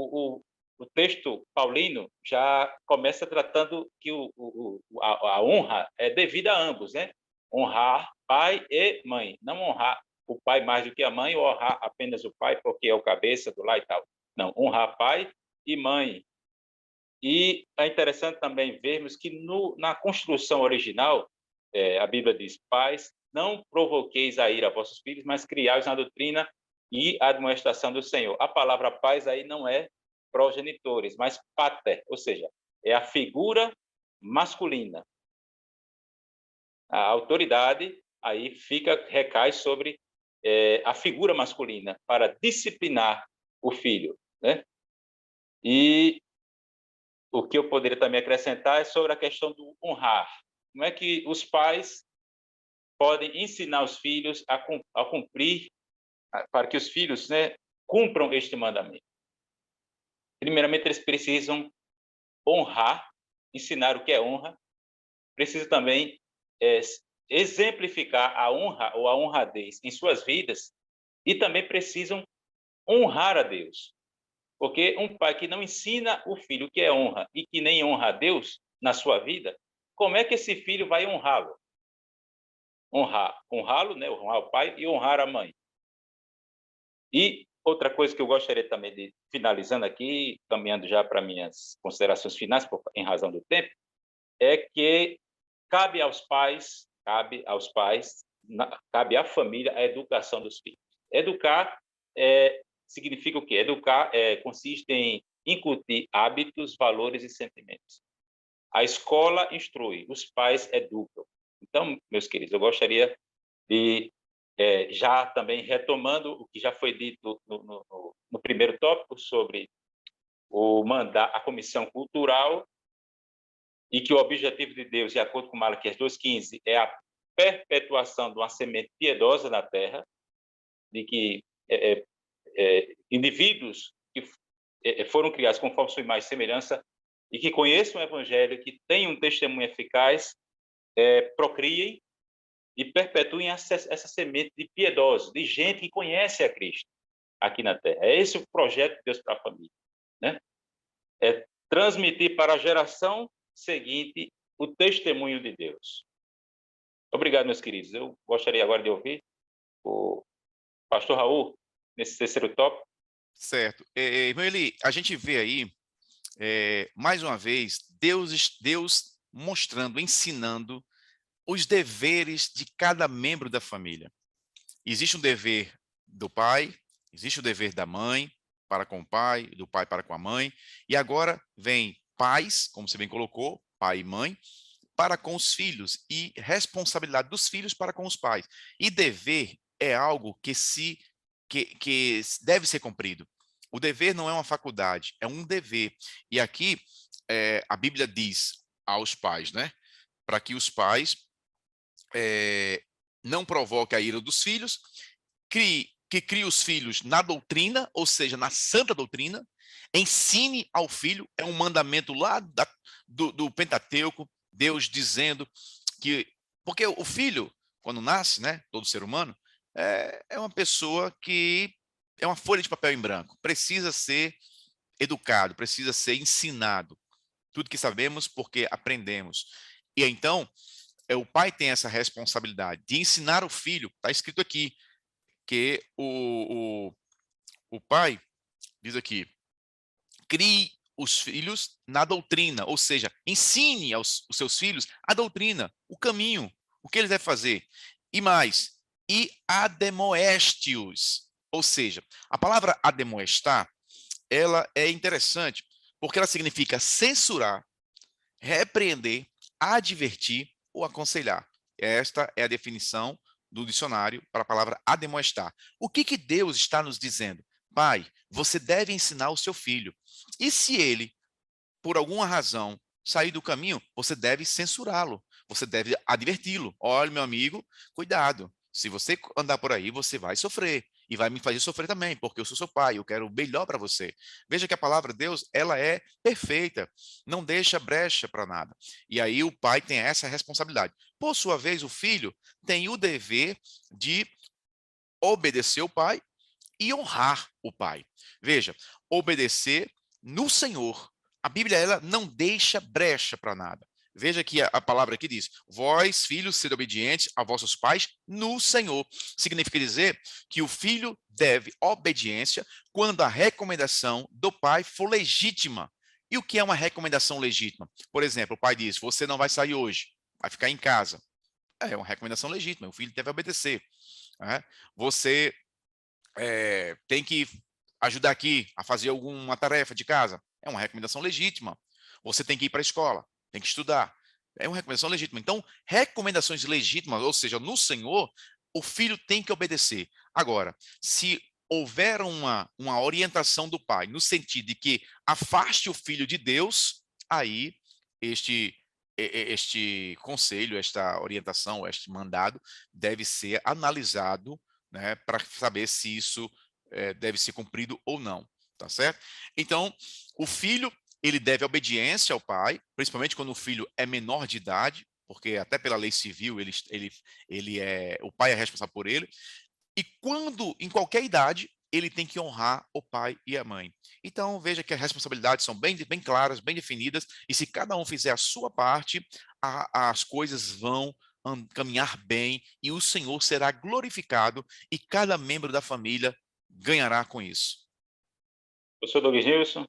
O texto paulino já começa tratando que a honra é devida a ambos, né? Honrar pai e mãe, não honrar o pai mais do que a mãe ou honrar apenas o pai porque é o cabeça do lar e tal. Não, honrar pai e mãe. E é interessante também vermos que na construção original, a Bíblia diz, pais, não provoqueis a ira a vossos filhos, mas criai-os na doutrina e admoestação do Senhor. A palavra pais aí não é progenitores, mas pater, ou seja, é a figura masculina. A autoridade aí recai sobre a figura masculina para disciplinar o filho, né? E o que eu poderia também acrescentar é sobre a questão do honrar. Como é que os pais podem ensinar os filhos a cumprir, para que os filhos, né, cumpram este mandamento? Primeiramente, eles precisam honrar, ensinar o que é honra. Precisam também exemplificar a honra ou a honradez em suas vidas e também precisam honrar a Deus. Porque um pai que não ensina o filho o que é honra e que nem honra a Deus na sua vida, como é que esse filho vai honrá-lo? Honrá-lo, né? Honrar o pai e honrar a mãe. E outra coisa que eu gostaria também de, finalizando aqui, caminhando já para minhas considerações finais, em razão do tempo, é que cabe à família a educação dos filhos. Educar significa o quê? Educar consiste em incutir hábitos, valores e sentimentos. A escola instrui, os pais educam. Então, meus queridos, eu gostaria de, já também retomando o que já foi dito no primeiro tópico sobre a comissão cultural, e que o objetivo de Deus, de acordo com Malaquias 2,15, é a perpetuação de uma semente piedosa na terra, de que indivíduos que foram criados conforme sua imagem e semelhança e que conheçam o Evangelho, que tenham um testemunho eficaz, procriem e perpetuem essa semente de piedosos, de gente que conhece a Cristo aqui na terra. É esse o projeto de Deus para a família, né? É transmitir para a geração seguinte o testemunho de Deus. Obrigado, meus queridos. Eu gostaria agora de ouvir o pastor Raul nesse terceiro tópico. Certo. Irmão Eli, a gente vê aí, mais uma vez, Deus mostrando, ensinando os deveres de cada membro da família. Existe um dever do pai, existe o dever da mãe para com o pai, do pai para com a mãe, e agora vem pais, como você bem colocou, pai e mãe, para com os filhos, e responsabilidade dos filhos para com os pais. E dever é algo que deve ser cumprido. O dever não é uma faculdade, é um dever. E aqui a Bíblia diz aos pais, né, para que os pais não provoquem a ira dos filhos, que crie os filhos na doutrina, ou seja, na santa doutrina, ensine ao filho, é um mandamento lá do Pentateuco, Deus dizendo que... Porque o filho, quando nasce, né, todo ser humano, é uma pessoa que é uma folha de papel em branco, precisa ser educado, precisa ser ensinado. Tudo que sabemos porque aprendemos. E então, o pai tem essa responsabilidade de ensinar o filho, está escrito aqui, que o pai, diz aqui, crie os filhos na doutrina, ou seja, ensine os seus filhos a doutrina, o caminho, o que eles devem fazer. E mais, e ademoeste-os. Ou seja, a palavra ademoestar, ela é interessante, porque ela significa censurar, repreender, advertir ou aconselhar. Esta é a definição do dicionário para a palavra ademoestar. O que Deus está nos dizendo? Pai, você deve ensinar o seu filho. E se ele, por alguma razão, sair do caminho, você deve censurá-lo. Você deve adverti-lo. Olha, meu amigo, cuidado. Se você andar por aí, você vai sofrer. E vai me fazer sofrer também, porque eu sou seu pai, eu quero o melhor para você. Veja que a palavra de Deus, ela é perfeita. Não deixa brecha para nada. E aí o pai tem essa responsabilidade. Por sua vez, o filho tem o dever de obedecer o pai e honrar o pai. Veja, obedecer no Senhor. A Bíblia, ela não deixa brecha para nada. Veja que a palavra aqui diz, vós, filhos, sede obedientes a vossos pais no Senhor. Significa dizer que o filho deve obediência quando a recomendação do pai for legítima. E o que é uma recomendação legítima? Por exemplo, o pai diz, você não vai sair hoje, vai ficar em casa. É uma recomendação legítima, o filho deve obedecer. Você tem que ajudar aqui a fazer alguma tarefa de casa. É uma recomendação legítima. Você tem que ir para a escola, tem que estudar. É uma recomendação legítima. Então, recomendações legítimas, ou seja, no Senhor, o filho tem que obedecer. Agora, se houver uma orientação do pai no sentido de que afaste o filho de Deus, aí este conselho, esta orientação, este mandado deve ser analisado, né, para saber se isso deve ser cumprido ou não, tá certo? Então, o filho, ele deve obediência ao pai, principalmente quando o filho é menor de idade, porque até pela lei civil o pai é responsável por ele. E quando, em qualquer idade, ele tem que honrar o pai e a mãe. Então, veja que as responsabilidades são bem claras, bem definidas, e se cada um fizer a sua parte, as coisas vão caminhar bem, e o Senhor será glorificado, e cada membro da família ganhará com isso. Professor Douglas Nilson.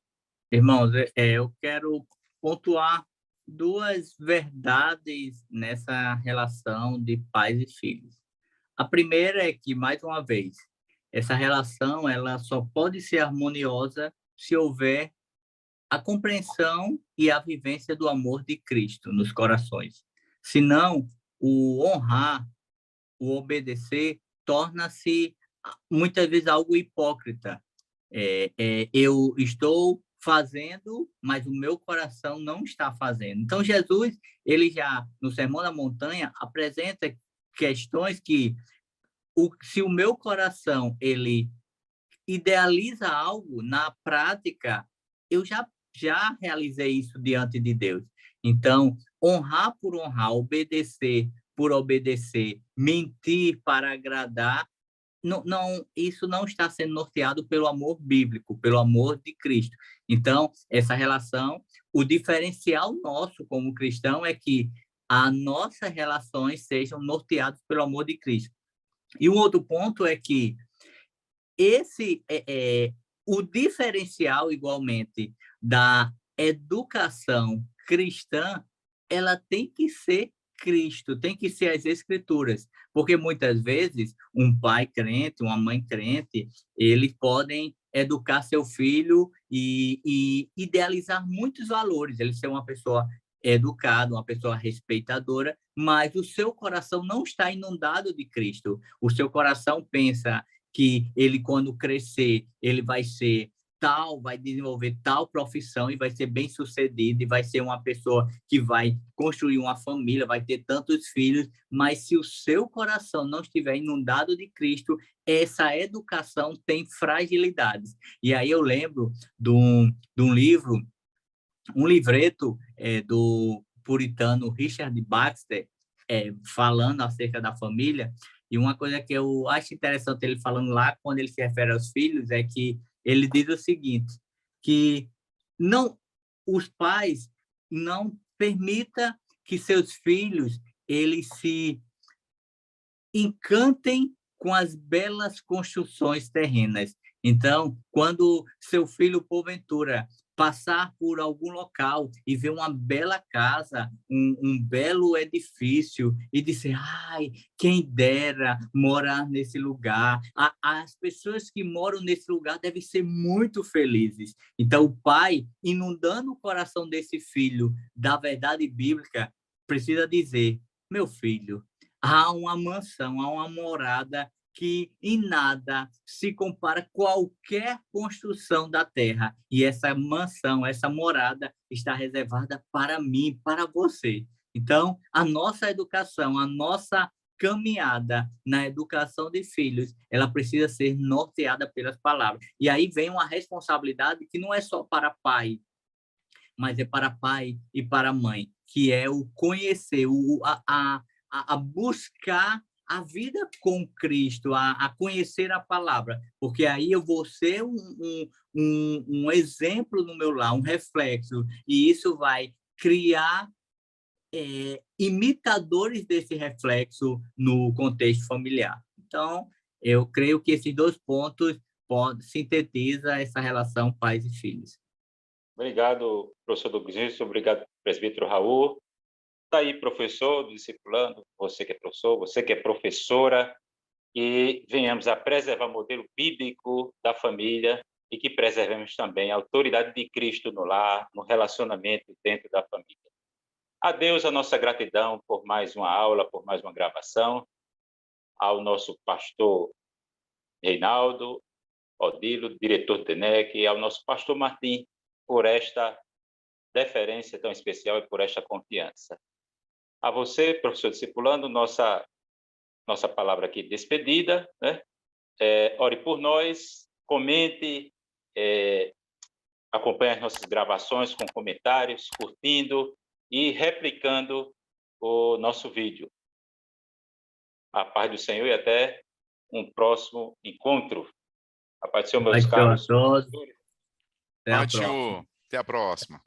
Irmãos, eu quero pontuar duas verdades nessa relação de pais e filhos. A primeira é que, mais uma vez, essa relação ela só pode ser harmoniosa se houver a compreensão e a vivência do amor de Cristo nos corações. Senão, o honrar, o obedecer, torna-se muitas vezes algo hipócrita. Eu estou fazendo, mas o meu coração não está fazendo. Então, Jesus, ele já, no Sermão da Montanha, apresenta questões que, se o meu coração, ele idealiza algo, na prática, eu já realizei isso diante de Deus. Então, honrar por honrar, obedecer por obedecer, mentir para agradar, isso não está sendo norteado pelo amor bíblico, pelo amor de Cristo. Então, essa relação, o diferencial nosso como cristão é que as nossas relações sejam norteadas pelo amor de Cristo. E um outro ponto é que o diferencial, igualmente, da educação cristã, ela tem que ser Cristo, tem que ser as Escrituras, porque muitas vezes um pai crente, uma mãe crente, eles podem educar seu filho e idealizar muitos valores, ele ser uma pessoa educada, uma pessoa respeitadora, mas o seu coração não está inundado de Cristo. O seu coração pensa que ele, quando crescer, ele vai ser tal, vai desenvolver tal profissão e vai ser bem-sucedido e vai ser uma pessoa que vai construir uma família, vai ter tantos filhos, mas se o seu coração não estiver inundado de Cristo, essa educação tem fragilidades. E aí eu lembro de um livro, um livreto do puritano Richard Baxter, falando acerca da família, e uma coisa que eu acho interessante ele falando lá, quando ele se refere aos filhos, é que ele diz o seguinte, que os pais não permitam que seus filhos eles se encantem com as belas construções terrenas. Então, quando seu filho, porventura, passar por algum local e ver uma bela casa, um belo edifício e dizer, ai, quem dera morar nesse lugar. As pessoas que moram nesse lugar devem ser muito felizes. Então, o pai, inundando o coração desse filho da verdade bíblica, precisa dizer, meu filho, há uma mansão, há uma morada que em nada se compara a qualquer construção da terra. E essa mansão, essa morada está reservada para mim, para você. Então, a nossa educação, a nossa caminhada na educação de filhos, ela precisa ser norteada pelas palavras. E aí vem uma responsabilidade que não é só para pai, mas é para pai e para mãe, que é o conhecer, a buscar a vida com Cristo, a conhecer a palavra, porque aí eu vou ser um exemplo no meu lar, um reflexo, e isso vai criar imitadores desse reflexo no contexto familiar. Então, eu creio que esses dois pontos sintetizam essa relação pais e filhos. Obrigado, professor Douglas, obrigado, presbítero Raul. Está aí, professor, discipulando, você que é professor, você que é professora, e venhamos a preservar o modelo bíblico da família e que preservemos também a autoridade de Cristo no lar, no relacionamento dentro da família. A Deus a nossa gratidão por mais uma aula, por mais uma gravação, ao nosso pastor Reinaldo, Odilo, diretor do TENEC, e ao nosso pastor Martim, por esta deferência tão especial e por esta confiança. A você, professor discipulando, nossa palavra aqui de despedida, né? Ore por nós, comente, acompanhe as nossas gravações com comentários, curtindo e replicando o nosso vídeo. A paz do Senhor e até um próximo encontro. A paz do Senhor, meus caros. Até a próxima. Até a próxima.